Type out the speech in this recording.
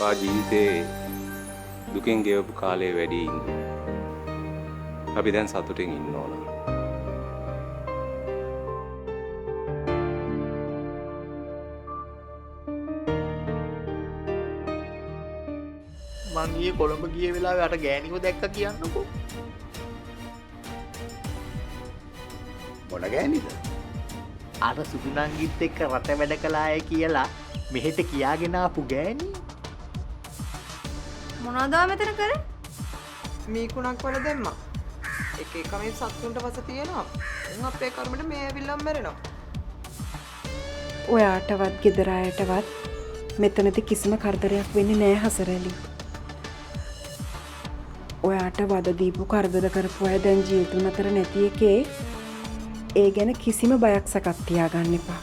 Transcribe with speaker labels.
Speaker 1: ජීවිතේ දුකෙන් ගෙවපු කාලේ වැඩි ඉඳු. අපි දැන් සතුටින් ඉන්න ඕන.
Speaker 2: මං ගියේ කොළඹ ගිය වෙලාවේ අර ගෑණිව දැක්ක කියන්නකෝ.
Speaker 3: මොන ගෑනිද?
Speaker 2: අර සුදුනංගිත් එක්ක රට වැඩ කළාය කියලා මෙහෙට කියාගෙන ආපු ගෑණි.
Speaker 4: මොනවද මෙතන කරේ?
Speaker 5: මීකුණක් වල දෙම්මා. එක එක මේ සත්තුන්ට වස තියෙනවා. උන් අපේ කර්මෙට මේ ඇවිල්ලම් මැරෙනවා.
Speaker 6: ඔයාටවත් ගෙදර අයටවත් මෙතනදී කිසිම කරදරයක් වෙන්නේ නෑ හසරැලි. ඔයාට වද දීපු කරදර කරපු අය දැන් ජීවිතුන් අතර නැති එකේ ඒ ගැන කිසිම බයක් සැකක් තියාගන්න එපා.